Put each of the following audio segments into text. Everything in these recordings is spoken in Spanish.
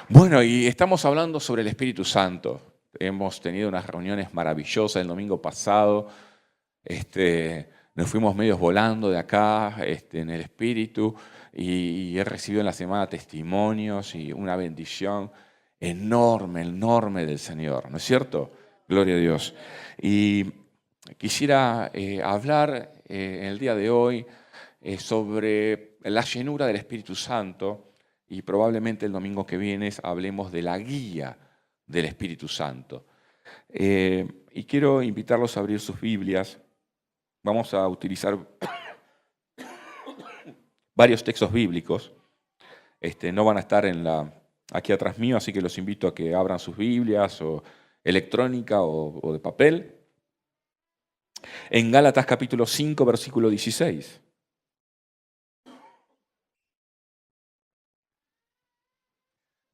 Bueno, y estamos hablando sobre el Espíritu Santo. Hemos tenido unas reuniones maravillosas el domingo pasado. Nos fuimos medios volando de acá en el Espíritu y he recibido en la semana testimonios y una bendición enorme, enorme del Señor, ¿no es cierto? Gloria a Dios. Y quisiera hablar en el día de hoy sobre la llenura del Espíritu Santo. Y probablemente el domingo que viene hablemos de la guía del Espíritu Santo. Y quiero invitarlos a abrir sus Biblias. Vamos a utilizar varios textos bíblicos. No van a estar aquí atrás mío, así que los invito a que abran sus Biblias, o electrónica o de papel. En Gálatas capítulo 5, versículo 16.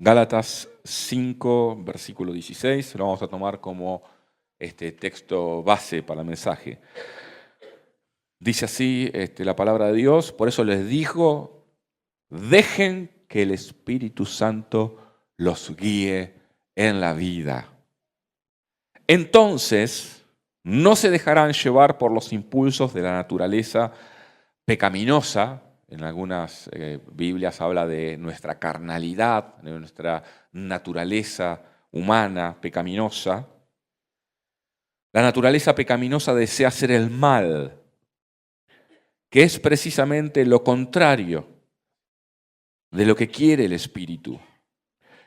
Gálatas 5, versículo 16, lo vamos a tomar como texto base para el mensaje. Dice así la palabra de Dios: por eso les digo, dejen que el Espíritu Santo los guíe en la vida. Entonces, no se dejarán llevar por los impulsos de la naturaleza pecaminosa. En algunas Biblias habla de nuestra carnalidad, de nuestra naturaleza humana pecaminosa. La naturaleza pecaminosa desea hacer el mal, que es precisamente lo contrario de lo que quiere el Espíritu.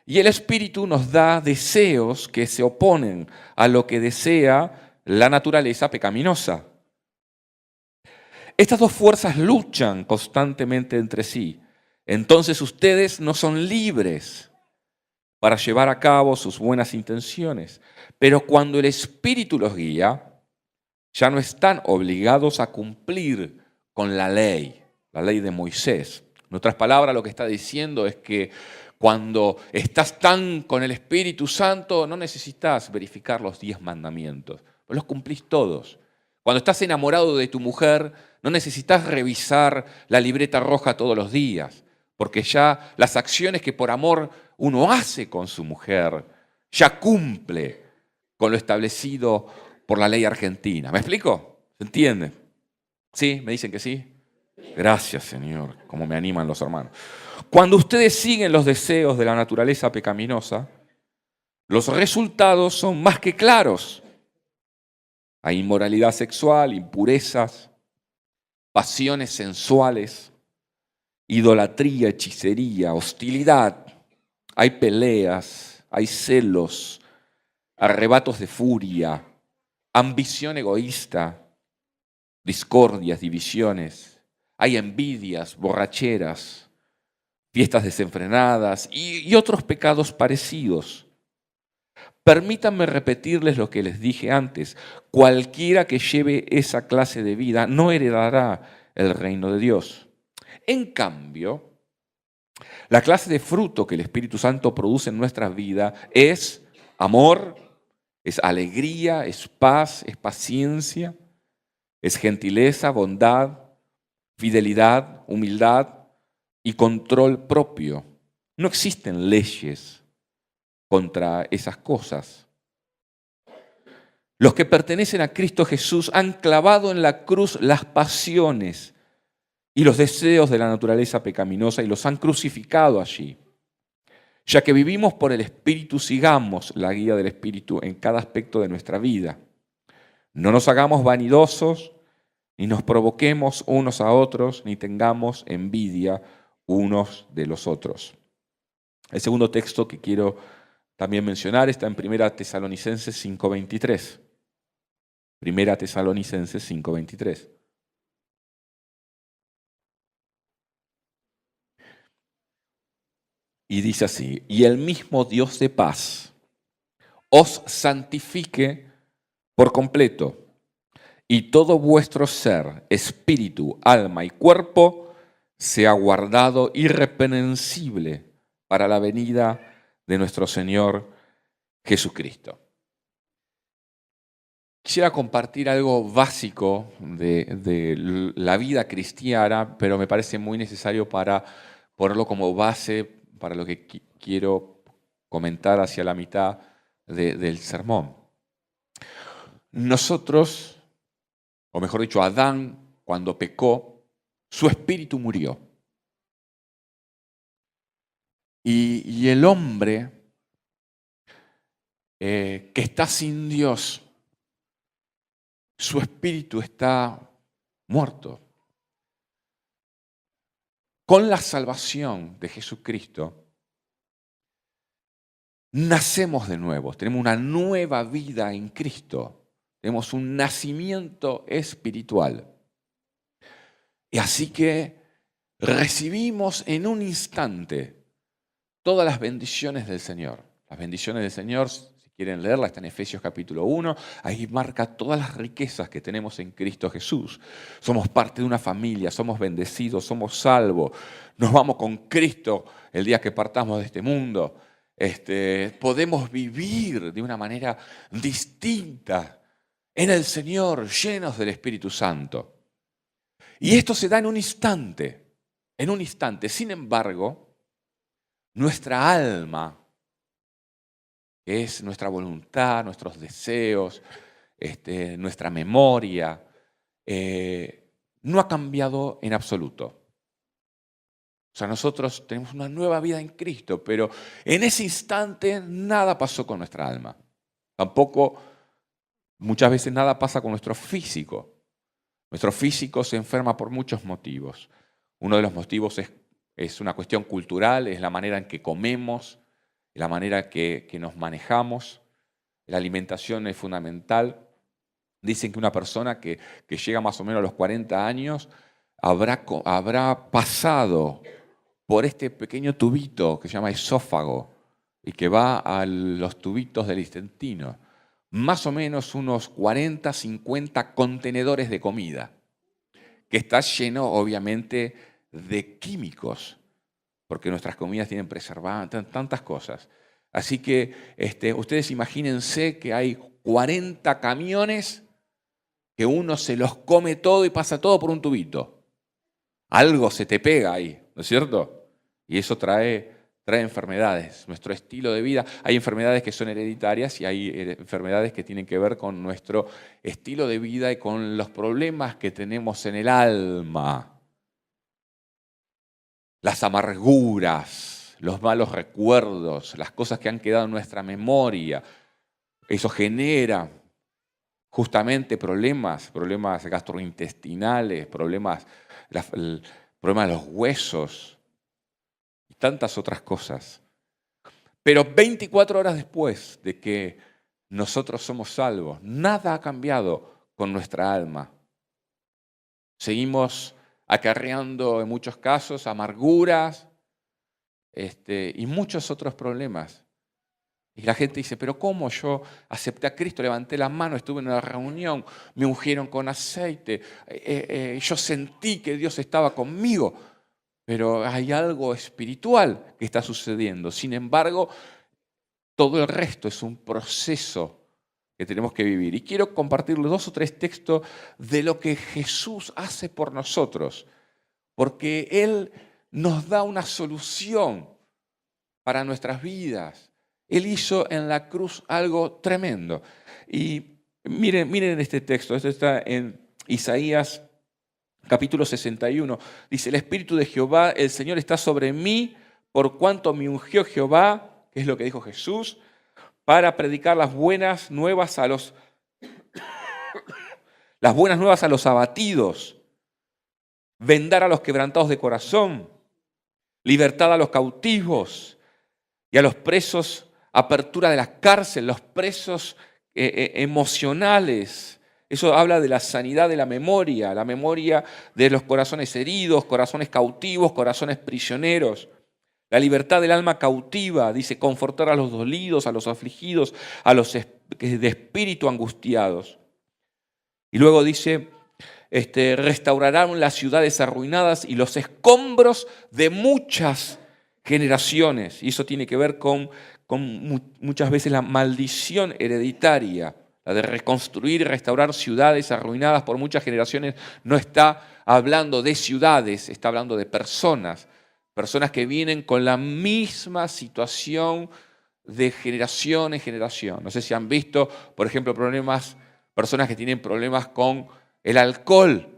Y el Espíritu nos da deseos que se oponen a lo que desea la naturaleza pecaminosa. Estas dos fuerzas luchan constantemente entre sí. Entonces ustedes no son libres para llevar a cabo sus buenas intenciones. Pero cuando el Espíritu los guía, ya no están obligados a cumplir con la ley de Moisés. En otras palabras, lo que está diciendo es que cuando estás tan con el Espíritu Santo, no necesitas verificar los 10 mandamientos, los cumplís todos. Cuando estás enamorado de tu mujer, no necesitas revisar la libreta roja todos los días, porque ya las acciones que por amor uno hace con su mujer, ya cumple con lo establecido por la ley argentina. ¿Me explico? ¿Se entiende? ¿Sí? ¿Me dicen que sí? Gracias, Señor, como me animan los hermanos. Cuando ustedes siguen los deseos de la naturaleza pecaminosa, los resultados son más que claros. Hay inmoralidad sexual, impurezas, pasiones sensuales, idolatría, hechicería, hostilidad. Hay peleas, hay celos, arrebatos de furia, ambición egoísta, discordias, divisiones. Hay envidias, borracheras, fiestas desenfrenadas y otros pecados parecidos. Permítanme repetirles lo que les dije antes. Cualquiera que lleve esa clase de vida no heredará el reino de Dios. En cambio, la clase de fruto que el Espíritu Santo produce en nuestra vida es amor, es alegría, es paz, es paciencia, es gentileza, bondad, fidelidad, humildad y control propio. No existen leyes contra esas cosas. Los que pertenecen a Cristo Jesús han clavado en la cruz las pasiones y los deseos de la naturaleza pecaminosa y los han crucificado allí. Ya que vivimos por el Espíritu, sigamos la guía del Espíritu en cada aspecto de nuestra vida. No nos hagamos vanidosos, ni nos provoquemos unos a otros, ni tengamos envidia unos de los otros. El segundo texto que quiero también mencionar está en 1 Tesalonicenses 5:23. 1 Tesalonicenses 5:23. Y dice así: y el mismo Dios de paz os santifique por completo, y todo vuestro ser, espíritu, alma y cuerpo sea guardado irreprensible para la venida de nuestro Señor Jesucristo. Quisiera compartir algo básico de la vida cristiana, pero me parece muy necesario para ponerlo como base para lo que quiero comentar hacia la mitad del sermón. Nosotros, o mejor dicho, Adán, cuando pecó, su espíritu murió. Y el hombre que está sin Dios, su espíritu está muerto. Con la salvación de Jesucristo, nacemos de nuevo, tenemos una nueva vida en Cristo, tenemos un nacimiento espiritual. Y así que recibimos en un instante todas las bendiciones del Señor. Las bendiciones del Señor, si quieren leerla, está en Efesios capítulo 1. Ahí marca todas las riquezas que tenemos en Cristo Jesús. Somos parte de una familia, somos bendecidos, somos salvos. Nos vamos con Cristo el día que partamos de este mundo. Podemos vivir de una manera distinta en el Señor, llenos del Espíritu Santo. Y esto se da en un instante, en un instante. Sin embargo, nuestra alma, que es nuestra voluntad, nuestros deseos, nuestra memoria, no ha cambiado en absoluto. O sea, nosotros tenemos una nueva vida en Cristo, pero en ese instante nada pasó con nuestra alma. Tampoco muchas veces nada pasa con nuestro físico. Nuestro físico se enferma por muchos motivos. Uno de los motivos es una cuestión cultural, es la manera en que comemos, la manera que nos manejamos. La alimentación es fundamental. Dicen que una persona que llega más o menos a los 40 años habrá pasado por este pequeño tubito que se llama esófago y que va a los tubitos del intestino. Más o menos unos 40, 50 contenedores de comida, que está lleno obviamente de químicos, porque nuestras comidas tienen preservantes, tantas cosas. Así que ustedes imagínense que hay 40 camiones que uno se los come todo y pasa todo por un tubito. Algo se te pega ahí, ¿no es cierto? Y eso trae enfermedades, nuestro estilo de vida. Hay enfermedades que son hereditarias y hay enfermedades que tienen que ver con nuestro estilo de vida y con los problemas que tenemos en el alma. Las amarguras, los malos recuerdos, las cosas que han quedado en nuestra memoria. Eso genera justamente problemas gastrointestinales, problemas de los huesos, tantas otras cosas. Pero 24 horas después de que nosotros somos salvos, nada ha cambiado con nuestra alma. Seguimos acarreando en muchos casos amarguras y muchos otros problemas. Y la gente dice, pero ¿cómo yo acepté a Cristo? Levanté la mano, estuve en una reunión, me ungieron con aceite, yo sentí que Dios estaba conmigo. Pero hay algo espiritual que está sucediendo. Sin embargo, todo el resto es un proceso que tenemos que vivir. Y quiero compartirles 2 o 3 textos de lo que Jesús hace por nosotros, porque Él nos da una solución para nuestras vidas. Él hizo en la cruz algo tremendo. Y miren este texto, esto está en Isaías capítulo 61, dice, el Espíritu de Jehová, el Señor está sobre mí, por cuanto me ungió Jehová, que es lo que dijo Jesús, para predicar las buenas nuevas a los abatidos, vendar a los quebrantados de corazón, libertad a los cautivos y a los presos, apertura de la cárcel, los presos emocionales. Eso habla de la sanidad de la memoria de los corazones heridos, corazones cautivos, corazones prisioneros. La libertad del alma cautiva, dice, confortar a los dolidos, a los afligidos, a los de espíritu angustiados. Y luego dice, restaurarán las ciudades arruinadas y los escombros de muchas generaciones. Y eso tiene que ver con muchas veces la maldición hereditaria. La de reconstruir y restaurar ciudades arruinadas por muchas generaciones no está hablando de ciudades, está hablando de personas. Personas que vienen con la misma situación de generación en generación. No sé si han visto, por ejemplo, personas que tienen problemas con el alcohol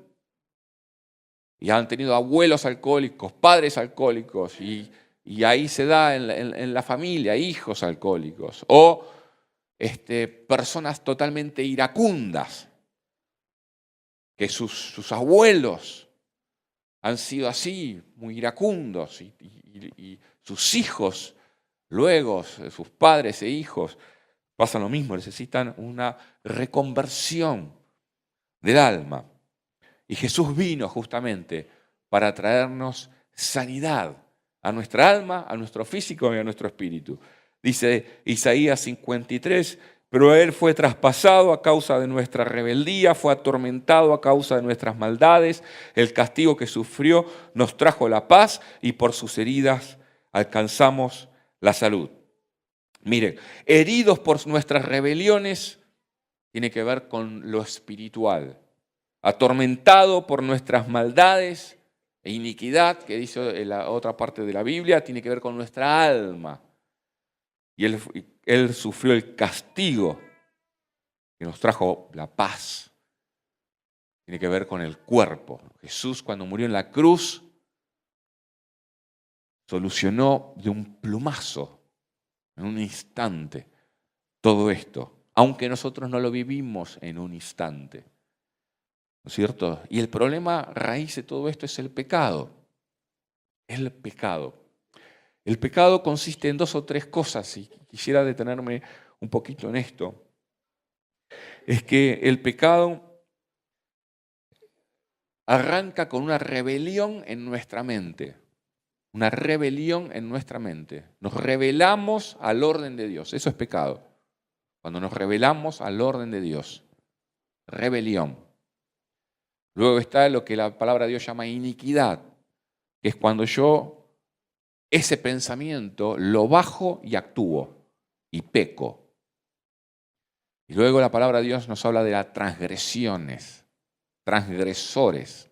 y han tenido abuelos alcohólicos, padres alcohólicos, y ahí se da en la familia, hijos alcohólicos, o personas totalmente iracundas, que sus abuelos han sido así, muy iracundos, y sus hijos, luego sus padres e hijos, pasa lo mismo, necesitan una reconversión del alma. Y Jesús vino justamente para traernos sanidad a nuestra alma, a nuestro físico y a nuestro espíritu. Dice Isaías 53, pero Él fue traspasado a causa de nuestra rebeldía, fue atormentado a causa de nuestras maldades, el castigo que sufrió nos trajo la paz y por sus heridas alcanzamos la salud. Miren, heridos por nuestras rebeliones tiene que ver con lo espiritual. Atormentado por nuestras maldades e iniquidad, que dice en la otra parte de la Biblia, tiene que ver con nuestra alma. Y él sufrió el castigo que nos trajo la paz. Tiene que ver con el cuerpo. Jesús, cuando murió en la cruz, solucionó de un plumazo, en un instante, todo esto, aunque nosotros no lo vivimos en un instante. ¿No es cierto? Y el problema raíz de todo esto es el pecado. El pecado. El pecado consiste en 2 o 3 cosas, y quisiera detenerme un poquito en esto. Es que el pecado arranca con una rebelión en nuestra mente. Una rebelión en nuestra mente. Nos rebelamos al orden de Dios. Eso es pecado. Cuando nos rebelamos al orden de Dios. Rebelión. Luego está lo que la palabra de Dios llama iniquidad, que es cuando yo ese pensamiento lo bajo y actúo y peco. Y luego la palabra de Dios nos habla de las transgresiones, transgresores.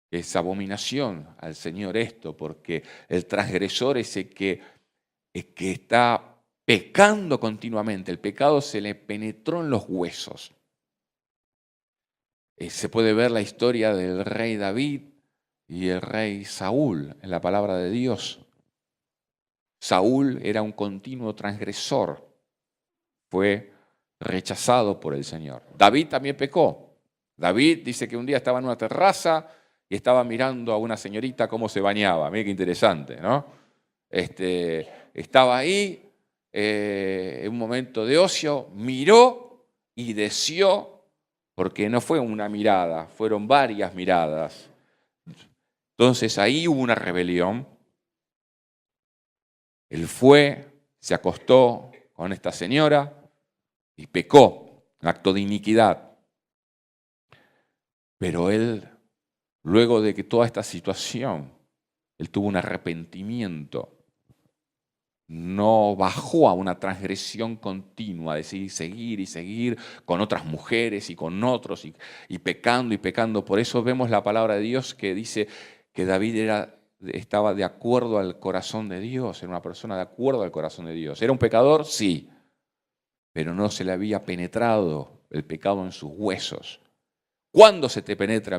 Es abominación al Señor esto, porque el transgresor es el que está pecando continuamente. El pecado se le penetró en los huesos. Se puede ver la historia del rey David y el rey Saúl en la palabra de Dios. Saúl era un continuo transgresor, fue rechazado por el Señor. David también pecó. David dice que un día estaba en una terraza y estaba mirando a una señorita cómo se bañaba. Mira qué interesante, ¿no? Estaba ahí en un momento de ocio, miró y deseó, porque no fue una mirada, fueron varias miradas. Entonces ahí hubo una rebelión. Él fue, se acostó con esta señora y pecó, un acto de iniquidad. Pero él, luego de que toda esta situación, él tuvo un arrepentimiento. No bajó a una transgresión continua, de seguir y seguir con otras mujeres y con otros y pecando y pecando. Por eso vemos la palabra de Dios que dice que David estaba de acuerdo al corazón de Dios, era una persona de acuerdo al corazón de Dios. ¿Era un pecador? Sí, pero no se le había penetrado el pecado en sus huesos. ¿Cuándo se te penetra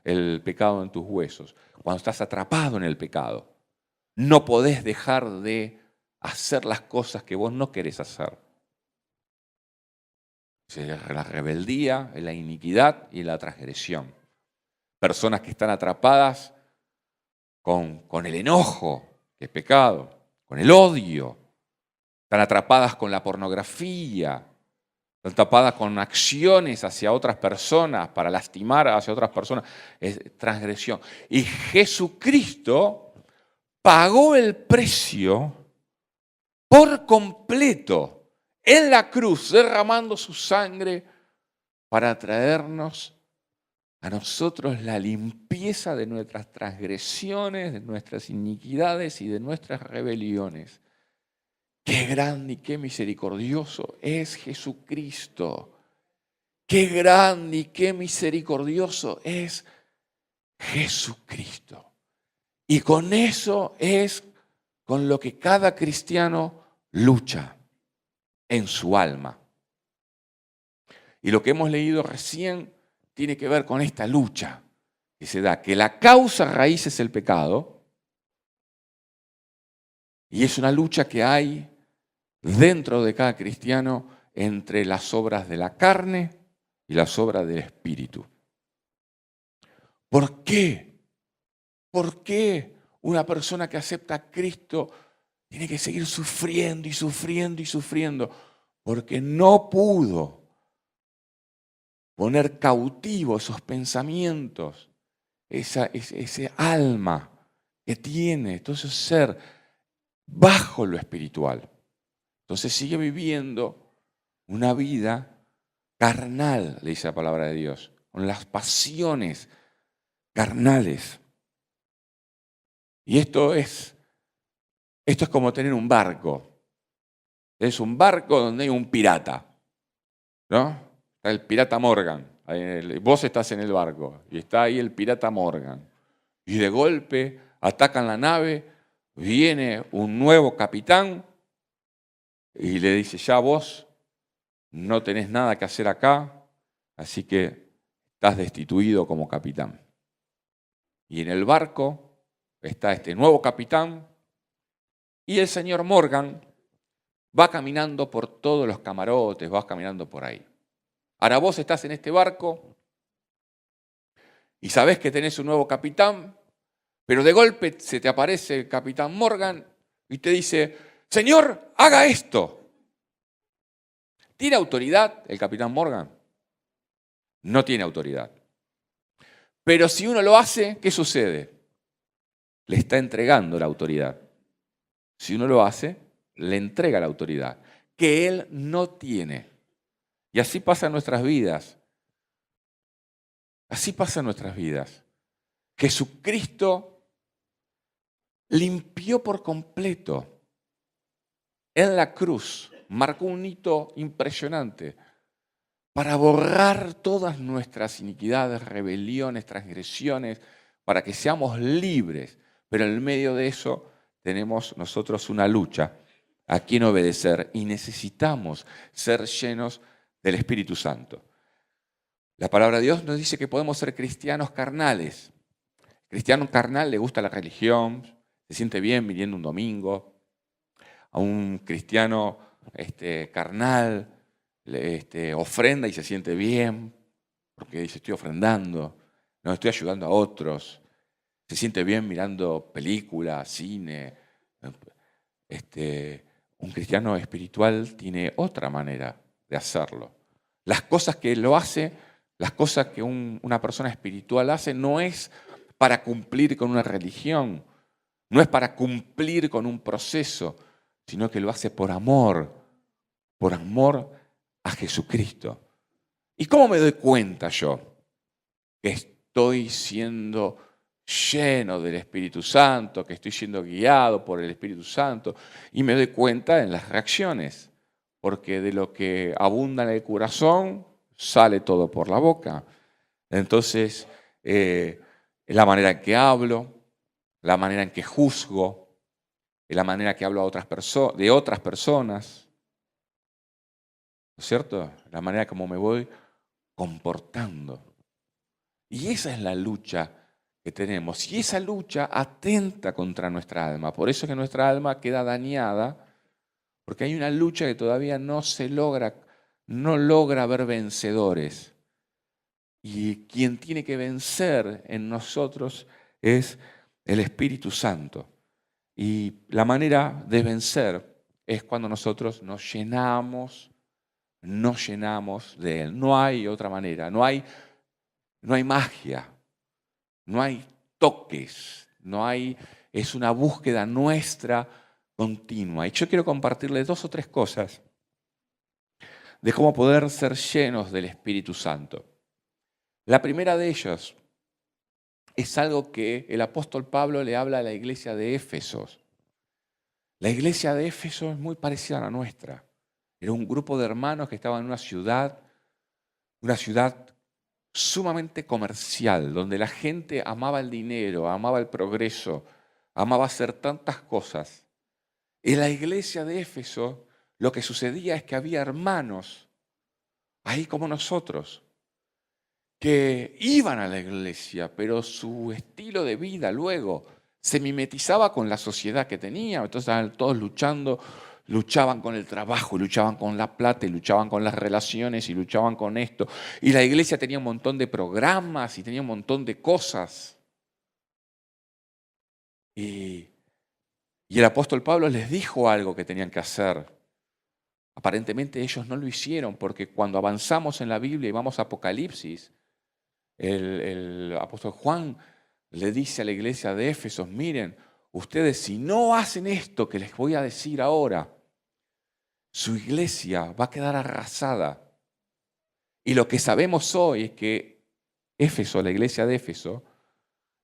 el pecado en tus huesos? Cuando estás atrapado en el pecado. No podés dejar de hacer las cosas que vos no querés hacer. La rebeldía, la iniquidad y la transgresión. Personas que están atrapadas con el enojo, que es pecado, con el odio. Están atrapadas con la pornografía. Están atrapadas con acciones hacia otras personas, para lastimar hacia otras personas. Es transgresión. Y Jesucristo pagó el precio por completo en la cruz, derramando su sangre para traernos a nosotros la limpieza de nuestras transgresiones, de nuestras iniquidades y de nuestras rebeliones. Qué grande y qué misericordioso es Jesucristo. Qué grande y qué misericordioso es Jesucristo. Y con eso es con lo que cada cristiano lucha en su alma. Y lo que hemos leído recién tiene que ver con esta lucha que se da, que la causa raíz es el pecado, y es una lucha que hay dentro de cada cristiano entre las obras de la carne y las obras del Espíritu. ¿Por qué? ¿Por qué una persona que acepta a Cristo tiene que seguir sufriendo y sufriendo y sufriendo? Porque no pudo poner cautivo esos pensamientos, ese alma que tiene, todo ese ser bajo lo espiritual. Entonces sigue viviendo una vida carnal, le dice la palabra de Dios, con las pasiones carnales. Y esto es como tener un barco. Es un barco donde hay un pirata, ¿no? Está el pirata Morgan. Vos estás en el barco y está ahí el pirata Morgan. Y de golpe atacan la nave, viene un nuevo capitán y le dice, ya vos no tenés nada que hacer acá, así que estás destituido como capitán. Y en el barco está este nuevo capitán y el señor Morgan va caminando por todos los camarotes, va caminando por ahí. Ahora vos estás en este barco y sabés que tenés un nuevo capitán, pero de golpe se te aparece el capitán Morgan y te dice, señor, haga esto. ¿Tiene autoridad el capitán Morgan? No tiene autoridad. Pero si uno lo hace, ¿qué sucede? Le está entregando la autoridad. Si uno lo hace, le entrega la autoridad, que él no tiene. Y así pasa en nuestras vidas. Así pasa en nuestras vidas. Jesucristo limpió por completo en la cruz, marcó un hito impresionante para borrar todas nuestras iniquidades, rebeliones, transgresiones, para que seamos libres. Pero en medio de eso tenemos nosotros una lucha a quién obedecer y necesitamos ser llenos del Espíritu Santo. La palabra de Dios nos dice que podemos ser cristianos carnales. Cristiano carnal le gusta la religión, se siente bien viniendo un domingo. A un cristiano carnal ofrenda y se siente bien porque dice estoy ofrendando, no estoy ayudando a otros. Se siente bien mirando películas, cine. Un cristiano espiritual tiene otra manera de hacerlo. Las cosas que lo hace, las cosas que una persona espiritual hace, no es para cumplir con una religión, no es para cumplir con un proceso, sino que lo hace por amor a Jesucristo. ¿Y cómo me doy cuenta yo que estoy siendo lleno del Espíritu Santo, que estoy siendo guiado por el Espíritu Santo? Y me doy cuenta en las reacciones, porque de lo que abunda en el corazón sale todo por la boca. Entonces, la manera en que hablo, la manera en que juzgo, la manera que hablo de otras personas, ¿no es cierto? La manera como me voy comportando. Y esa es la lucha que tenemos. Y esa lucha atenta contra nuestra alma. Por eso es que nuestra alma queda dañada, porque hay una lucha que todavía no logra ver vencedores. Y quien tiene que vencer en nosotros es el Espíritu Santo. Y la manera de vencer es cuando nosotros nos llenamos de Él. No hay otra manera, no hay magia, no hay toques, es una búsqueda nuestra continua. Y yo quiero compartirles 2 o 3 cosas de cómo poder ser llenos del Espíritu Santo. La primera de ellas es algo que el apóstol Pablo le habla a la iglesia de Éfeso. La iglesia de Éfeso es muy parecida a la nuestra. Era un grupo de hermanos que estaban en una ciudad sumamente comercial, donde la gente amaba el dinero, amaba el progreso, amaba hacer tantas cosas. En la iglesia de Éfeso lo que sucedía es que había hermanos, ahí como nosotros, que iban a la iglesia, pero su estilo de vida luego se mimetizaba con la sociedad que tenía. Entonces estaban todos luchando, luchaban con el trabajo, luchaban con la plata, y luchaban con las relaciones, y luchaban con esto. Y la iglesia tenía un montón de programas y tenía un montón de cosas. Y el apóstol Pablo les dijo algo que tenían que hacer. Aparentemente ellos no lo hicieron, porque cuando avanzamos en la Biblia y vamos a Apocalipsis, el apóstol Juan le dice a la iglesia de Éfeso: miren, ustedes si no hacen esto que les voy a decir ahora, su iglesia va a quedar arrasada. Y lo que sabemos hoy es que Éfeso, la iglesia de Éfeso,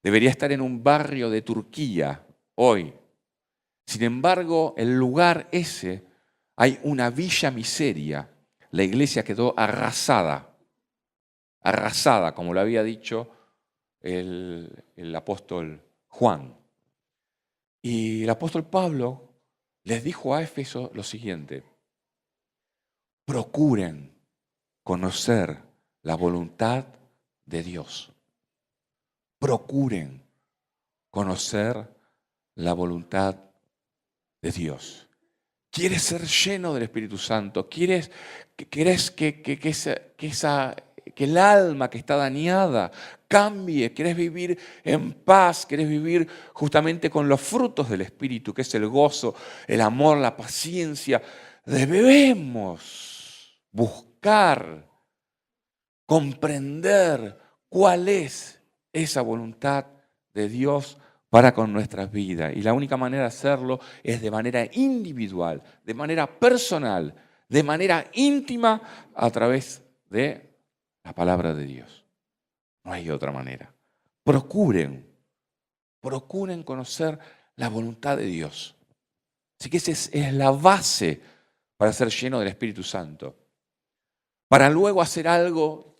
debería estar en un barrio de Turquía hoy. Sin embargo, el lugar ese hay una villa miseria. La iglesia quedó arrasada, como lo había dicho el apóstol Juan. Y el apóstol Pablo les dijo a Éfeso lo siguiente: procuren conocer la voluntad de Dios. Procuren conocer la voluntad de Dios. ¿Quieres ser lleno del Espíritu Santo? ¿Quieres que el alma que está dañada cambie? ¿Quieres vivir en paz? ¿Quieres vivir justamente con los frutos del Espíritu, que es el gozo, el amor, la paciencia? Debemos buscar, comprender cuál es esa voluntad de Dios para con nuestras vidas. Y la única manera de hacerlo es de manera individual, de manera personal, de manera íntima, a través de la palabra de Dios. No hay otra manera. Procuren conocer la voluntad de Dios. Así que esa es la base para ser lleno del Espíritu Santo. Para luego hacer algo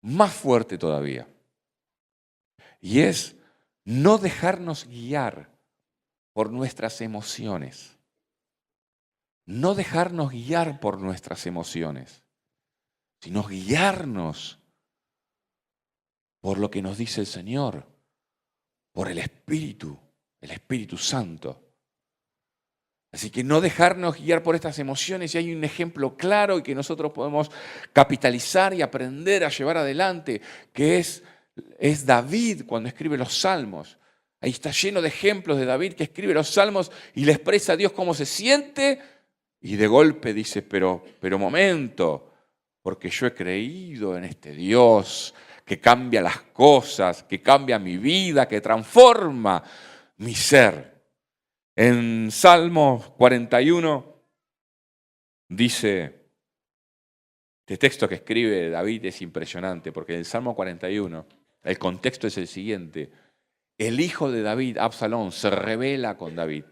más fuerte todavía. Y es no dejarnos guiar por nuestras emociones. No dejarnos guiar por nuestras emociones, sino guiarnos por lo que nos dice el Señor, por el Espíritu Santo. Así que no dejarnos guiar por estas emociones. Y hay un ejemplo claro y que nosotros podemos capitalizar y aprender a llevar adelante, que es David cuando escribe los Salmos. Ahí está lleno de ejemplos de David que escribe los Salmos y le expresa a Dios cómo se siente, y de golpe dice: pero momento, porque yo he creído en este Dios que cambia las cosas, que cambia mi vida, que transforma mi ser. En Salmo 41 dice, este texto que escribe David es impresionante, porque en el Salmo 41 el contexto es el siguiente: el hijo de David, Absalón, se rebela con David.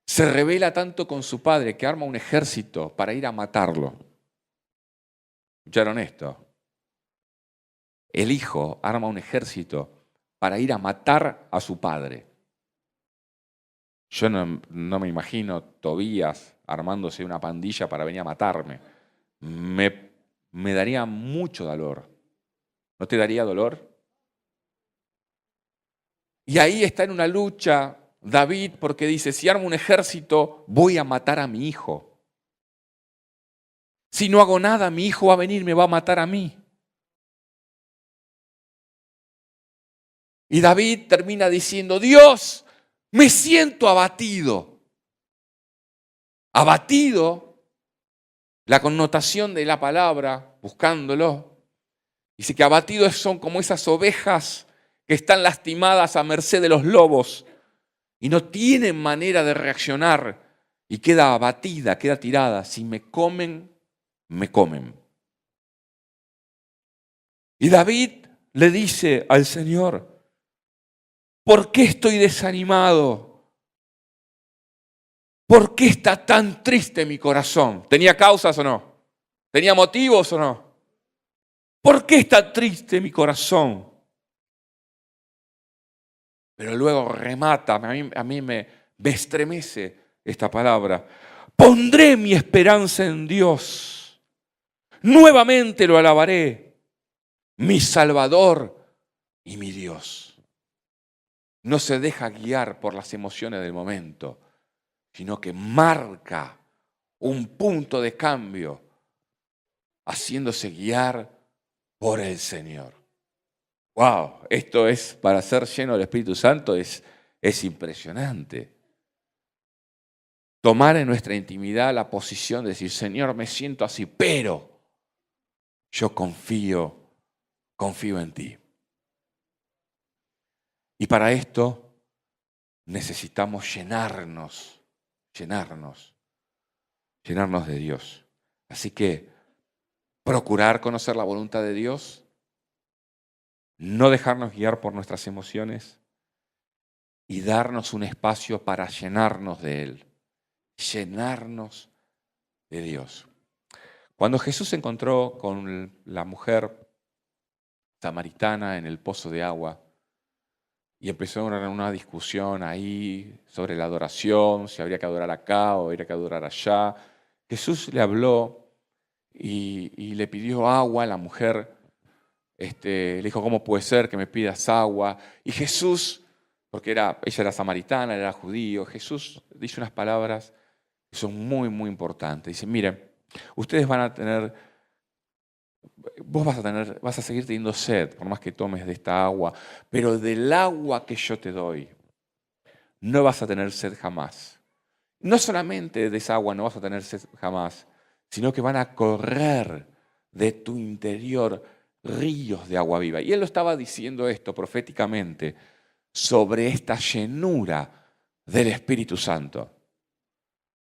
Se rebela tanto con su padre que arma un ejército para ir a matarlo. ¿Escucharon esto? El hijo arma un ejército para ir a matar a su padre. Yo no me imagino Tobías armándose una pandilla para venir a matarme. Me daría mucho dolor. ¿No te daría dolor? Y ahí está en una lucha David, porque dice: si armo un ejército, voy a matar a mi hijo. Si no hago nada, mi hijo va a venir y me va a matar a mí. Y David termina diciendo: Dios, me siento abatido. Abatido, la connotación de la palabra, buscándolo, dice que abatidos son como esas ovejas que están lastimadas a merced de los lobos y no tienen manera de reaccionar, y queda abatida, queda tirada. Si me comen, me comen. Y David le dice al Señor: ¿por qué estoy desanimado? ¿Por qué está tan triste mi corazón? ¿Tenía causas o no? ¿Tenía motivos o no? ¿Por qué está triste mi corazón? Pero luego remata, a mí me Me estremece esta palabra. Pondré mi esperanza en Dios. Nuevamente lo alabaré, mi Salvador y mi Dios. No se deja guiar por las emociones del momento, sino que marca un punto de cambio, haciéndose guiar por el Señor. ¡Wow! Esto es, para ser lleno del Espíritu Santo, es impresionante. Tomar en nuestra intimidad la posición de decir, Señor, me siento así, pero yo confío en ti. Y para esto necesitamos llenarnos de Dios. Así que procurar conocer la voluntad de Dios, no dejarnos guiar por nuestras emociones y darnos un espacio para llenarnos de Él, llenarnos de Dios. Cuando Jesús se encontró con la mujer samaritana en el pozo de agua y empezó una discusión ahí sobre la adoración, si habría que adorar acá o habría que adorar allá, Jesús le habló y le pidió agua. La mujer le dijo, ¿cómo puede ser que me pidas agua? Y Jesús, porque ella era samaritana, era judío, Jesús dice unas palabras que son muy, muy importantes. Dice, miren, ustedes van a tener, vas a seguir teniendo sed, por más que tomes de esta agua, pero del agua que yo te doy, no vas a tener sed jamás. No solamente de esa agua no vas a tener sed jamás, sino que van a correr de tu interior ríos de agua viva. Y él lo estaba diciendo esto proféticamente sobre esta llenura del Espíritu Santo.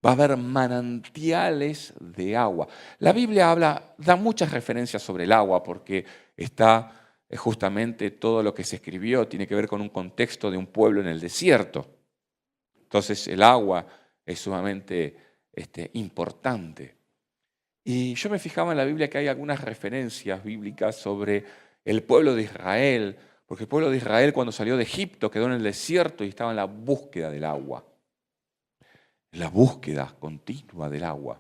Va a haber manantiales de agua. La Biblia da muchas referencias sobre el agua porque está justamente todo lo que se escribió tiene que ver con un contexto de un pueblo en el desierto. Entonces el agua es sumamente importante. Y yo me fijaba en la Biblia que hay algunas referencias bíblicas sobre el pueblo de Israel, porque el pueblo de Israel cuando salió de Egipto quedó en el desierto y estaba en la búsqueda del agua, en la búsqueda continua del agua.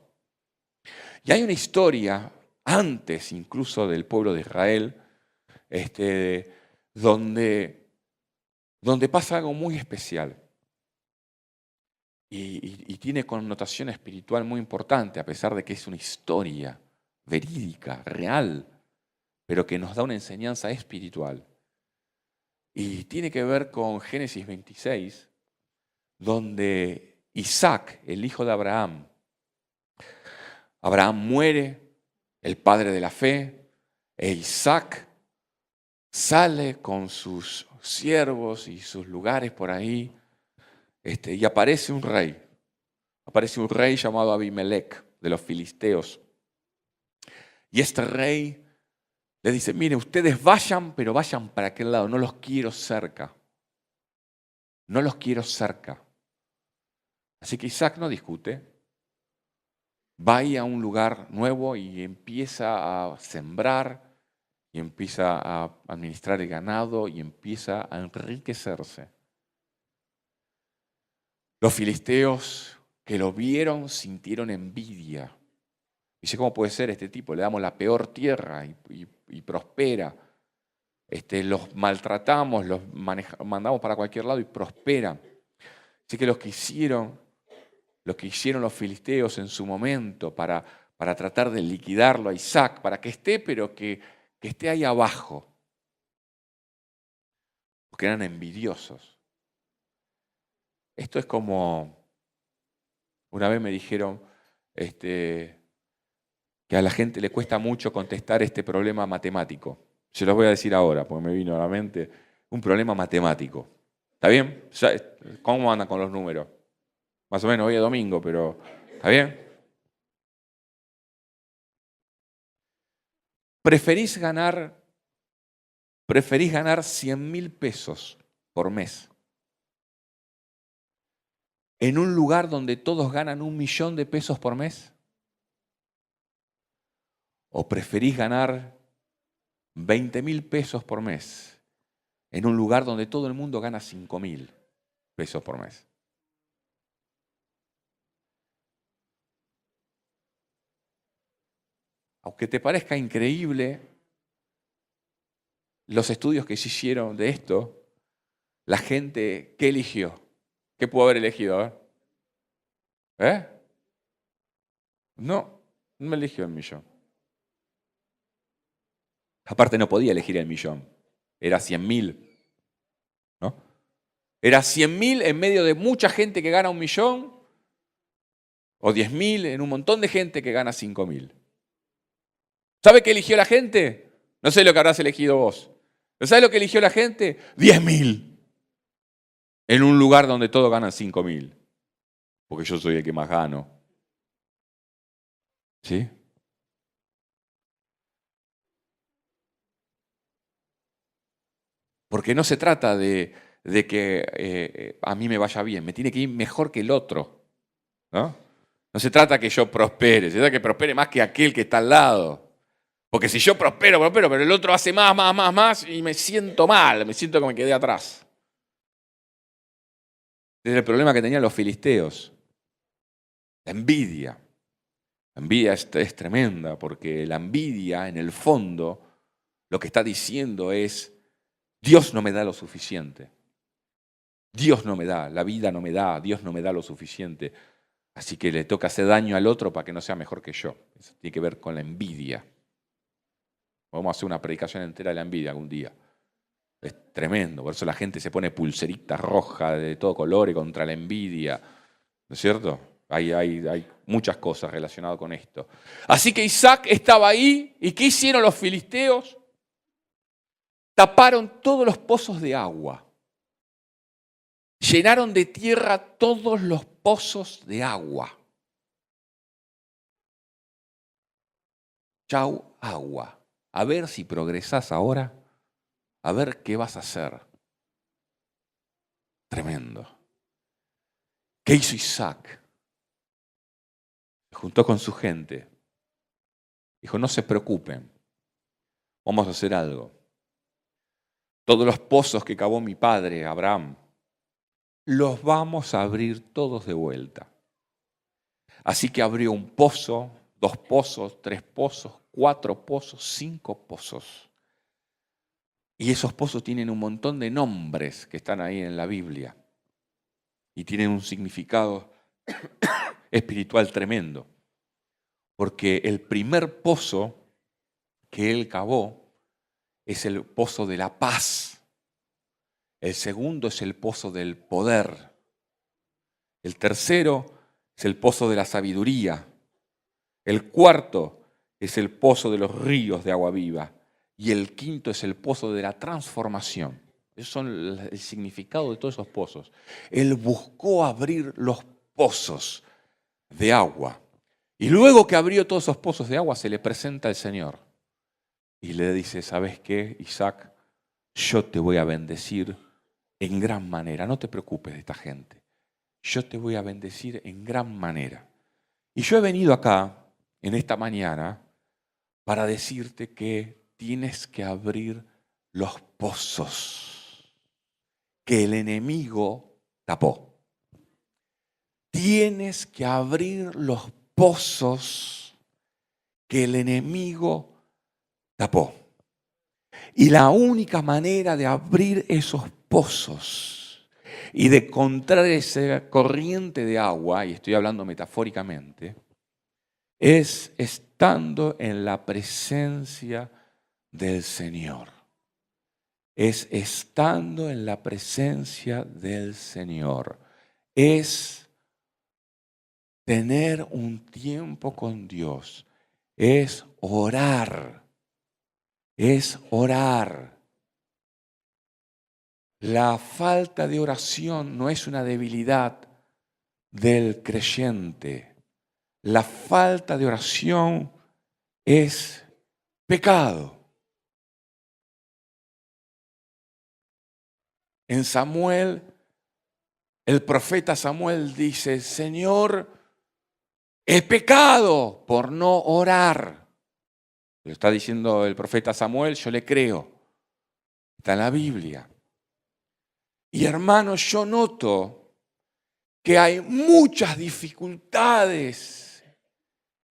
Y hay una historia, antes incluso del pueblo de Israel, donde pasa algo muy especial. Y tiene connotación espiritual muy importante, a pesar de que es una historia verídica, real, pero que nos da una enseñanza espiritual. Y tiene que ver con Génesis 26, donde Isaac, el hijo de Abraham muere, el padre de la fe, e Isaac sale con sus siervos y sus lugares por ahí, y aparece un rey. Aparece un rey llamado Abimelech, de los filisteos. Y este rey le dice, mire, ustedes vayan, pero vayan para aquel lado, no los quiero cerca. No los quiero cerca. Así que Isaac no discute. Va a un lugar nuevo y empieza a sembrar, y empieza a administrar el ganado, y empieza a enriquecerse. Los filisteos que lo vieron sintieron envidia. Dice, ¿cómo puede ser este tipo? Le damos la peor tierra y prospera. Los maltratamos, los mandamos para cualquier lado y prosperan. Así que lo que hicieron los filisteos en su momento para tratar de liquidarlo a Isaac, para que esté, pero que esté ahí abajo. Porque eran envidiosos. Esto es como, una vez me dijeron, que a la gente le cuesta mucho contestar este problema matemático. Se los voy a decir ahora, porque me vino a la mente un problema matemático. ¿Está bien? ¿Cómo andan con los números? Más o menos, hoy es domingo, pero ¿está bien? ¿Preferís ganar 100.000 pesos por mes en un lugar donde todos ganan 1.000.000 de pesos por mes? ¿O preferís ganar 20.000 pesos por mes en un lugar donde todo el mundo gana 5.000 pesos por mes? aunque te parezca increíble, los estudios que se hicieron de esto, la gente, ¿qué eligió? ¿Qué pudo haber elegido? A ver. ¿Eh? No, no me eligió el millón. Aparte no podía elegir el millón, era 100.000, ¿no? Era 100.000 en medio de mucha gente que gana 1.000.000, o 10.000 en un montón de gente que gana 5.000. ¿Sabe qué eligió la gente? No sé lo que habrás elegido vos. ¿Pero sabe lo que eligió la gente? 10.000. En un lugar donde todos ganan 5.000. Porque yo soy el que más gano. ¿Sí? Porque no se trata de que a mí me vaya bien, me tiene que ir mejor que el otro, ¿no? No se trata que yo prospere, se trata que prospere más que aquel que está al lado. Porque si yo prospero, pero el otro hace más, y me siento mal, me siento que me quedé atrás. Ese es el problema que tenían los filisteos. La envidia. La envidia es tremenda, porque la envidia, en el fondo, lo que está diciendo es, Dios no me da lo suficiente. Dios no me da, la vida no me da, Dios no me da lo suficiente. Así que le toca hacer daño al otro para que no sea mejor que yo. Eso tiene que ver con la envidia. Vamos a hacer una predicación entera de la envidia algún día. Es tremendo, por eso la gente se pone pulseritas rojas de todo color y contra la envidia. ¿No es cierto? Hay muchas cosas relacionadas con esto. Así que Isaac estaba ahí, ¿y qué hicieron los filisteos? Taparon todos los pozos de agua. Llenaron de tierra todos los pozos de agua. Chau, agua. A ver si progresás ahora, a ver qué vas a hacer. Tremendo. ¿Qué hizo Isaac? Se juntó con su gente. Dijo, no se preocupen, vamos a hacer algo. Todos los pozos que cavó mi padre, Abraham, los vamos a abrir todos de vuelta. Así que abrió un pozo, 2 pozos, 3 pozos, 4 pozos, 5 pozos. Y esos pozos tienen un montón de nombres que están ahí en la Biblia. Y tienen un significado espiritual tremendo. Porque el primer pozo que él cavó es el pozo de la paz. El segundo es el pozo del poder. El tercero es el pozo de la sabiduría. El cuarto es el pozo de los ríos de agua viva. Y el quinto es el pozo de la transformación. Esos son el significado de todos esos pozos. Él buscó abrir los pozos de agua. Y luego que abrió todos esos pozos de agua, se le presenta el Señor. Y le dice, ¿sabes qué, Isaac? Yo te voy a bendecir en gran manera. No te preocupes de esta gente. Yo te voy a bendecir en gran manera. Y yo he venido acá, en esta mañana, para decirte que tienes que abrir los pozos que el enemigo tapó. Tienes que abrir los pozos que el enemigo tapó. Y la única manera de abrir esos pozos y de encontrar esa corriente de agua, y estoy hablando metafóricamente, es estando en la presencia del Señor. Es estando en la presencia del Señor. Es tener un tiempo con Dios. Es orar. Es orar. La falta de oración no es una debilidad del creyente. La falta de oración es pecado. En Samuel, el profeta Samuel dice, Señor, he pecado por no orar. Lo está diciendo el profeta Samuel, yo le creo. Está en la Biblia. Y hermanos, yo noto que hay muchas dificultades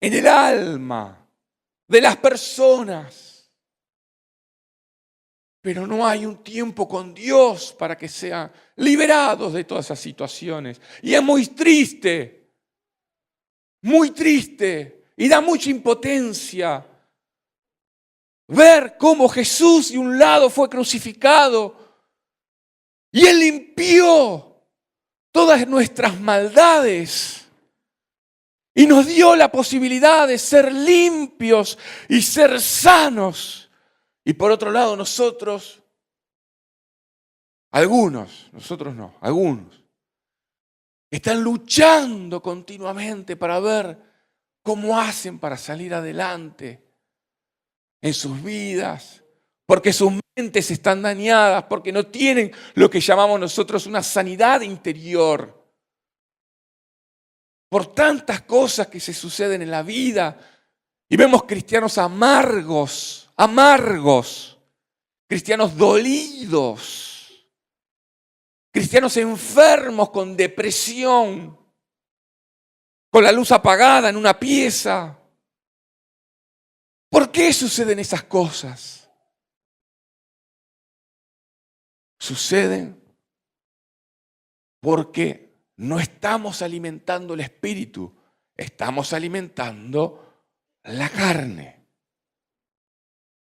en el alma de las personas. Pero no hay un tiempo con Dios para que sean liberados de todas esas situaciones. Y es muy triste, y da mucha impotencia ver cómo Jesús de un lado fue crucificado y Él limpió todas nuestras maldades y nos dio la posibilidad de ser limpios y ser sanos. Y por otro lado nosotros, nosotros no, algunos, están luchando continuamente para ver cómo hacen para salir adelante en sus vidas, porque sus mentes están dañadas, porque no tienen lo que llamamos nosotros una sanidad interior. Por tantas cosas que se suceden en la vida y vemos cristianos amargos, cristianos dolidos, cristianos enfermos con depresión, con la luz apagada en una pieza. ¿Por qué suceden esas cosas? Suceden porque no estamos alimentando el espíritu, estamos alimentando la carne.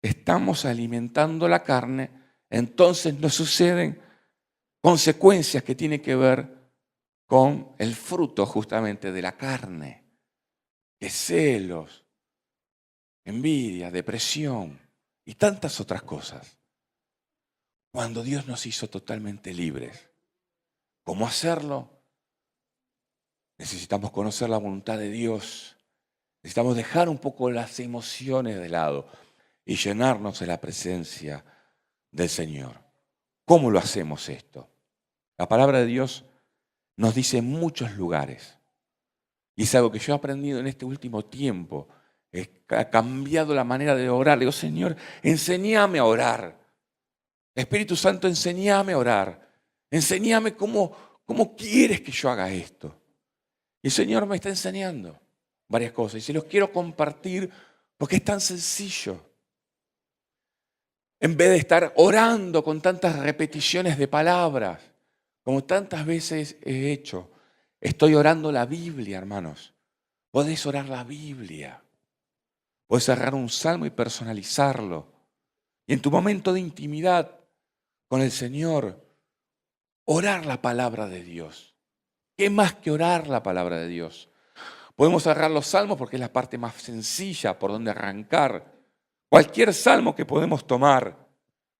Estamos alimentando la carne, entonces nos suceden consecuencias que tienen que ver con el fruto justamente de la carne, de celos, envidia, depresión y tantas otras cosas. Cuando Dios nos hizo totalmente libres, ¿cómo hacerlo? Necesitamos conocer la voluntad de Dios. Necesitamos dejar un poco las emociones de lado y llenarnos de la presencia del Señor. ¿Cómo lo hacemos esto? La palabra de Dios nos dice en muchos lugares, y es algo que yo he aprendido en este último tiempo. Ha cambiado la manera de orar. Le digo, Señor, enséñame a orar. Espíritu Santo, enséñame a orar. Enséñame cómo quieres que yo haga esto. Y el Señor me está enseñando varias cosas y se los quiero compartir porque es tan sencillo. En vez de estar orando con tantas repeticiones de palabras, como tantas veces he hecho, estoy orando la Biblia, hermanos. Podés orar la Biblia. Podés agarrar un salmo y personalizarlo. Y en tu momento de intimidad con el Señor, orar la palabra de Dios. ¿Qué más que orar la palabra de Dios? Podemos agarrar los salmos porque es la parte más sencilla por donde arrancar. Cualquier salmo que podemos tomar,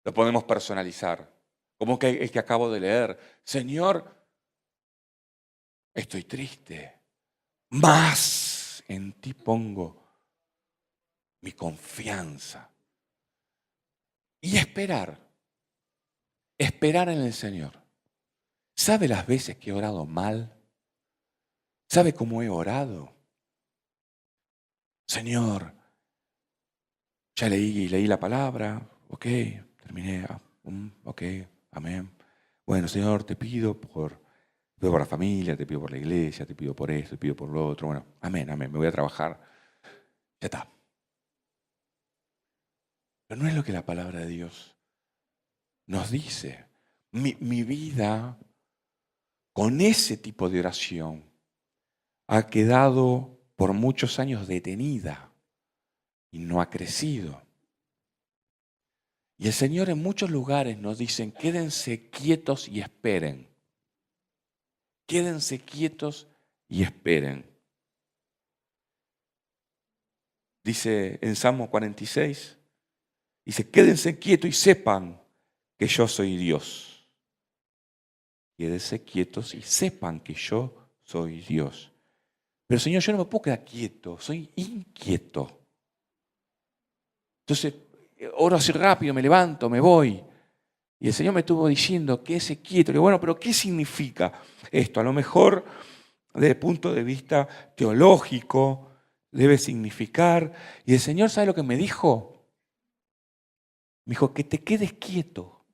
lo podemos personalizar. Como que el que acabo de leer. Señor, estoy triste. Más en ti pongo mi confianza. Y esperar en el Señor. ¿Sabe las veces que he orado mal? ¿Sabe cómo he orado? Señor, ya leí la palabra, ok, terminé, ok, amén. Bueno, Señor, te pido por la familia, te pido por la iglesia, te pido por esto, te pido por lo otro. Bueno, amén, me voy a trabajar. Ya está. Pero no es lo que la palabra de Dios nos dice. Mi vida con ese tipo de oración ha quedado por muchos años detenida y no ha crecido. Y el Señor en muchos lugares nos dice, quédense quietos y esperen. Quédense quietos y esperen. Dice en Salmo 46, dice, quédense quietos y sepan que yo soy Dios. Quédense quietos y sepan que yo soy Dios. Pero Señor, yo no me puedo quedar quieto, soy inquieto. Entonces, oro así rápido, me levanto, me voy. Y el Señor me estuvo diciendo, quédese quieto. Le digo, bueno, pero ¿qué significa esto? A lo mejor, desde el punto de vista teológico, debe significar. Y el Señor, ¿sabe lo que me dijo? Me dijo, que te quedes quieto.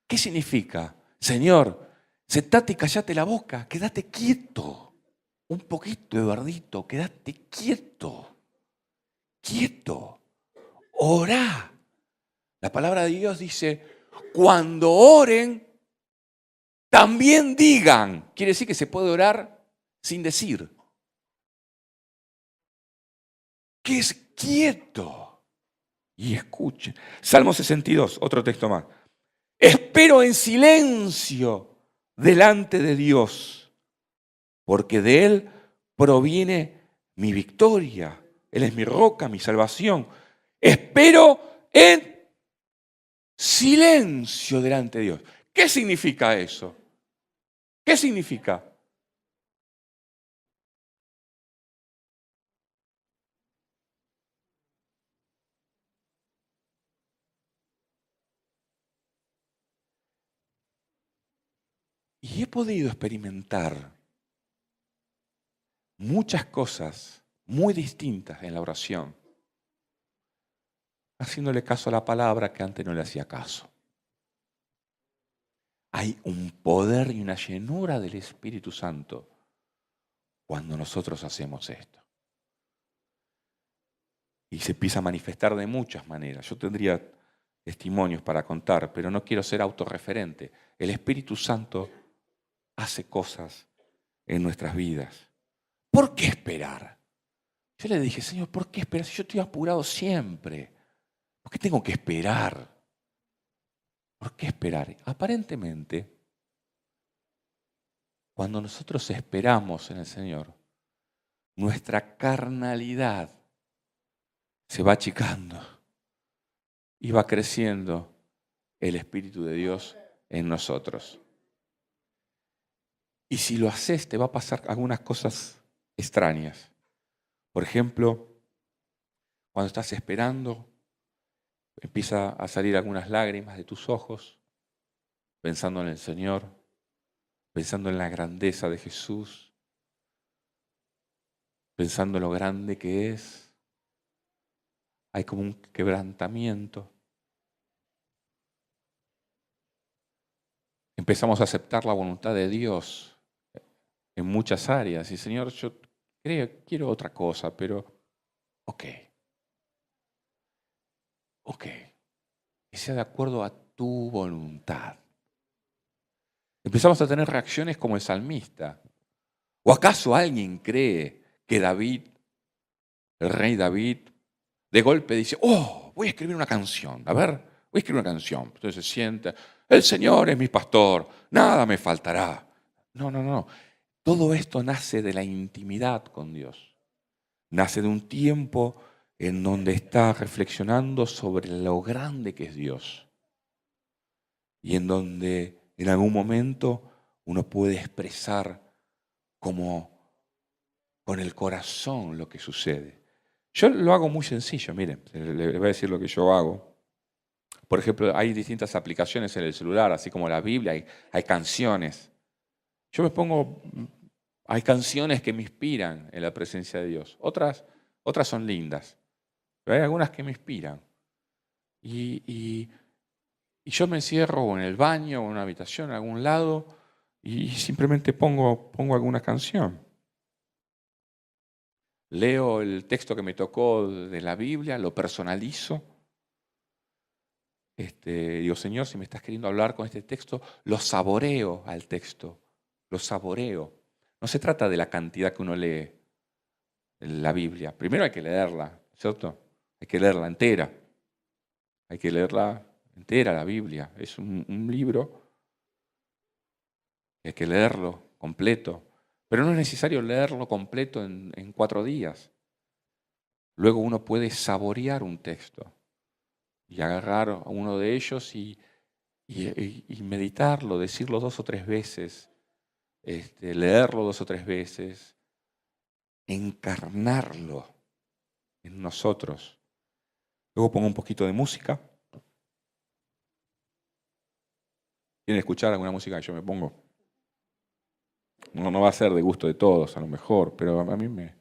¿Qué significa? Señor, sentate y callate la boca, quédate quieto. un poquito, Eduardito, quédate quieto, quieto, orá. La palabra de Dios dice, cuando oren, también digan. Quiere decir que se puede orar sin decir. Que es quieto y escuchen. Salmo 62, otro texto más. Espero en silencio delante de Dios, porque de Él proviene mi victoria. Él es mi roca, mi salvación. Espero en silencio delante de Dios. ¿Qué significa eso? ¿Qué significa? Y he podido experimentar muchas cosas muy distintas en la oración, haciéndole caso a la palabra que antes no le hacía caso. Hay un poder y una llenura del Espíritu Santo cuando nosotros hacemos esto. Y se empieza a manifestar de muchas maneras. Yo tendría testimonios para contar, pero no quiero ser autorreferente. El Espíritu Santo hace cosas en nuestras vidas. ¿Por qué esperar? Yo le dije, Señor, ¿por qué esperar? Si yo estoy apurado siempre. ¿Por qué tengo que esperar? ¿Por qué esperar? Aparentemente, cuando nosotros esperamos en el Señor, nuestra carnalidad se va achicando y va creciendo el Espíritu de Dios en nosotros. Y si lo haces, te va a pasar algunas cosas extrañas. Por ejemplo, cuando estás esperando, empieza a salir algunas lágrimas de tus ojos, pensando en el Señor, pensando en la grandeza de Jesús, pensando en lo grande que es. Hay como un quebrantamiento. Empezamos a aceptar la voluntad de Dios en muchas áreas. Y Señor, yo quiero otra cosa, pero ok, que sea de acuerdo a tu voluntad. Empezamos a tener reacciones como el salmista. ¿O acaso alguien cree que David, el rey David, de golpe dice, oh, voy a escribir una canción, a ver, voy a escribir una canción? Entonces se sienta, el Señor es mi pastor, nada me faltará. No, no, no. Todo esto nace de la intimidad con Dios. Nace de un tiempo en donde está reflexionando sobre lo grande que es Dios. Y en donde en algún momento uno puede expresar como con el corazón lo que sucede. Yo lo hago muy sencillo, miren, les voy a decir lo que yo hago. Por ejemplo, hay distintas aplicaciones en el celular, así como la Biblia, hay canciones. Yo me pongo, hay canciones que me inspiran en la presencia de Dios. Otras son lindas, pero hay algunas que me inspiran. Y yo me encierro en el baño o en una habitación, en algún lado, y simplemente pongo alguna canción. Leo el texto que me tocó de la Biblia, lo personalizo. Digo, Señor, si me estás queriendo hablar con este texto, lo saboreo al texto, lo saboreo. No se trata de la cantidad que uno lee en la Biblia. Primero hay que leerla, ¿cierto? Hay que leerla entera. Hay que leerla entera, la Biblia. Es un libro, hay que leerlo completo. Pero no es necesario leerlo completo en 4 días. Luego uno puede saborear un texto y agarrar uno de ellos y meditarlo, decirlo 2 o 3 veces, leerlo 2 o 3 veces, encarnarlo en nosotros. Luego pongo un poquito de música. ¿Quieren escuchar alguna música que yo me pongo? No va a ser de gusto de todos, a lo mejor, pero a mí me...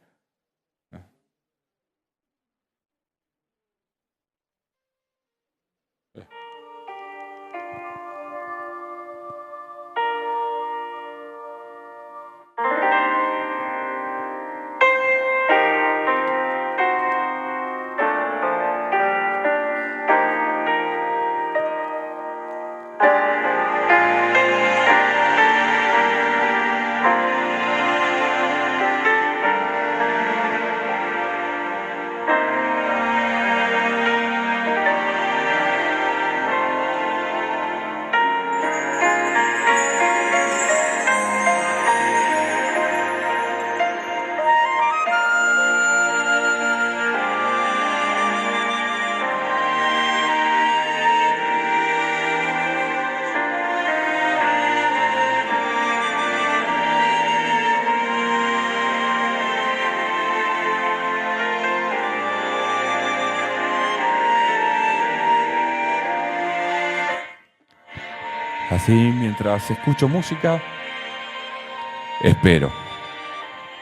Así, mientras escucho música, espero.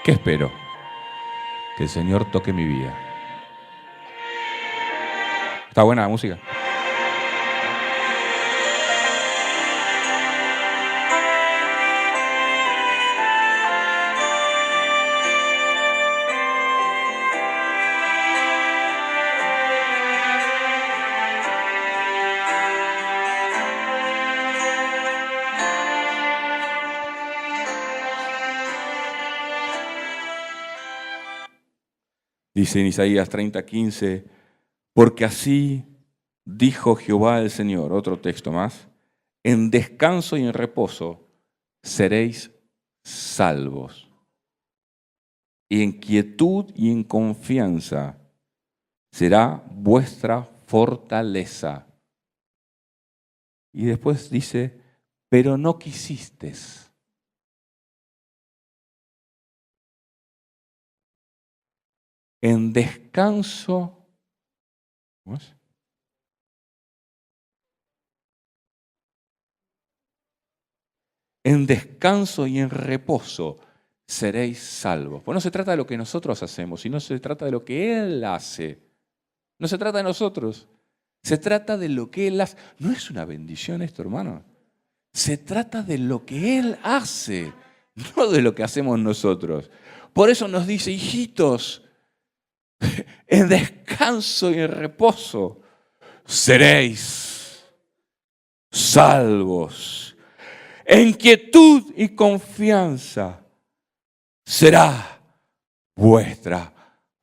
¿Qué espero? Que el Señor toque mi vida. ¿Está buena la música? Dice en Isaías 30:15, porque así dijo Jehová el Señor, otro texto más, en descanso y en reposo seréis salvos. Y en quietud y en confianza será vuestra fortaleza. Y después dice, pero no quisistes. En descanso, ¿cómo es? En descanso y en reposo seréis salvos. Pues no se trata de lo que nosotros hacemos, sino se trata de lo que Él hace. No se trata de nosotros, se trata de lo que Él hace. ¿No es una bendición esto, hermano? Se trata de lo que Él hace, no de lo que hacemos nosotros. Por eso nos dice, hijitos, en descanso y en reposo seréis salvos. En quietud y confianza será vuestra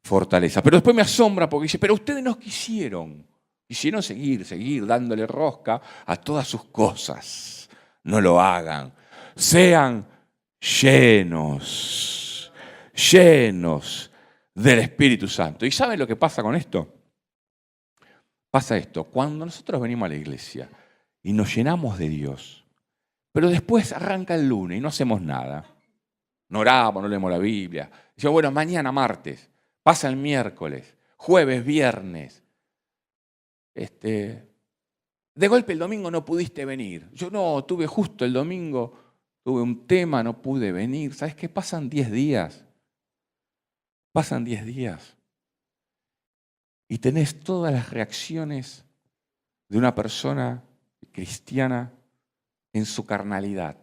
fortaleza. Pero después me asombra porque dice, pero ustedes no quisieron seguir dándole rosca a todas sus cosas. No lo hagan. Sean llenos del Espíritu Santo. ¿Y saben lo que pasa con esto? Pasa esto, cuando nosotros venimos a la iglesia y nos llenamos de Dios, pero después arranca el lunes y no hacemos nada. No oramos, no leemos la Biblia. Decimos, bueno, mañana martes, pasa el miércoles, jueves, viernes. De golpe el domingo no pudiste venir. Yo no, tuve justo el domingo, tuve un tema, no pude venir. ¿Sabes qué? Pasan 10 días. Pasan 10 días. Y tenés todas las reacciones de una persona cristiana en su carnalidad.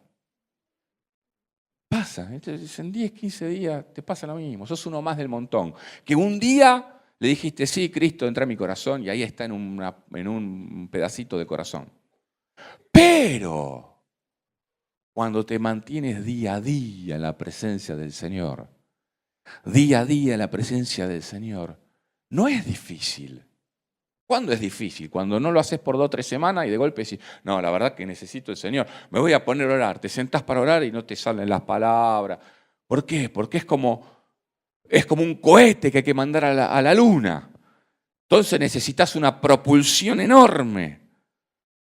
Pasa, en 10, 15 días te pasa lo mismo. Sos uno más del montón. Que un día le dijiste, sí, Cristo entra en mi corazón y ahí está en un pedacito de corazón. Pero cuando te mantienes día a día en la presencia del Señor, día a día en la presencia del Señor, no es difícil. ¿Cuándo es difícil? Cuando no lo haces por 2 o 3 semanas y de golpe decís, no, la verdad que necesito el Señor. Me voy a poner a orar. Te sentás para orar y no te salen las palabras. ¿Por qué? Porque es como un cohete que hay que mandar a la luna. Entonces necesitas una propulsión enorme.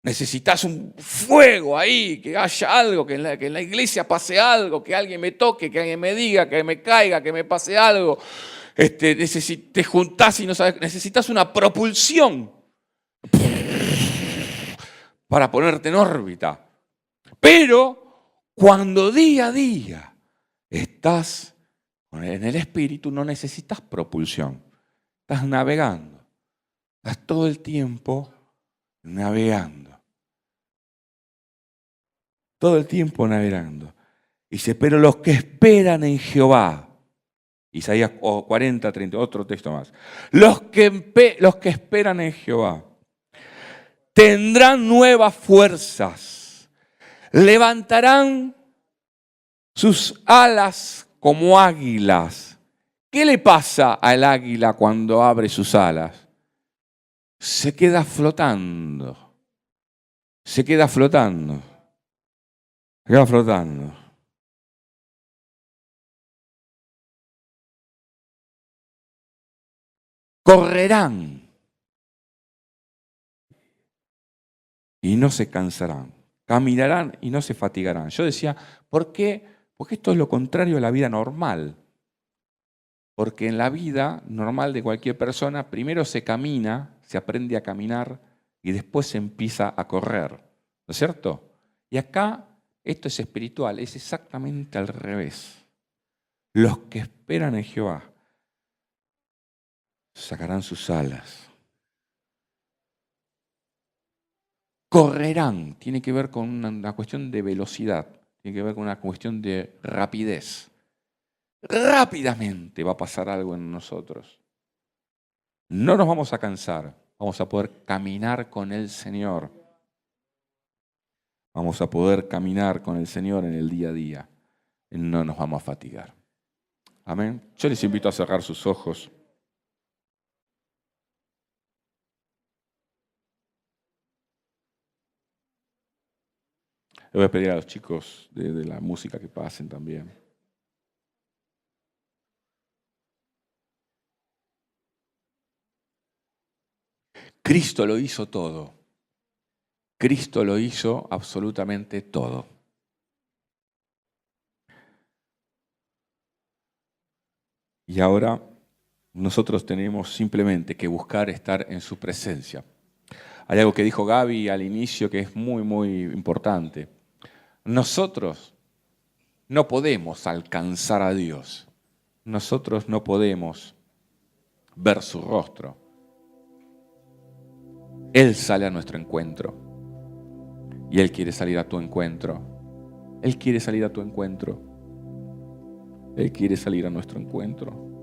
Necesitas un fuego ahí, que haya algo, que en la iglesia pase algo, que alguien me toque, que alguien me diga, que me caiga, que me pase algo. Te juntás y no sabes, necesitas una propulsión para ponerte en órbita. Pero cuando día a día estás en el Espíritu, no necesitas propulsión. Estás navegando. Estás todo el tiempo navegando. Todo el tiempo navegando. Dice, pero los que esperan en Jehová, Isaías 40, 30, otro texto más. Los que esperan en Jehová tendrán nuevas fuerzas, levantarán sus alas como águilas. ¿Qué le pasa al águila cuando abre sus alas? Se queda flotando. Se queda flotando. Se queda flotando. Correrán y no se cansarán. Caminarán y no se fatigarán. Yo decía, ¿por qué? Porque esto es lo contrario a la vida normal. Porque en la vida normal de cualquier persona, primero se camina, se aprende a caminar y después se empieza a correr. ¿No es cierto? Y acá, esto es espiritual, es exactamente al revés. Los que esperan en Jehová sacarán sus alas. Correrán, tiene que ver con una cuestión de velocidad, tiene que ver con una cuestión de rapidez. Rápidamente va a pasar algo en nosotros. No nos vamos a cansar, vamos a poder caminar con el Señor. Vamos a poder caminar con el Señor en el día a día. No nos vamos a fatigar. Amén. Yo les invito a cerrar sus ojos. Le voy a pedir a los chicos de la música que pasen también. Cristo lo hizo todo. Cristo lo hizo absolutamente todo. Y ahora nosotros tenemos simplemente que buscar estar en su presencia. Hay algo que dijo Gaby al inicio que es muy, muy importante. Nosotros no podemos alcanzar a Dios. Nosotros no podemos ver su rostro. Él sale a nuestro encuentro. Y Él quiere salir a tu encuentro. Él quiere salir a tu encuentro. Él quiere salir a nuestro encuentro.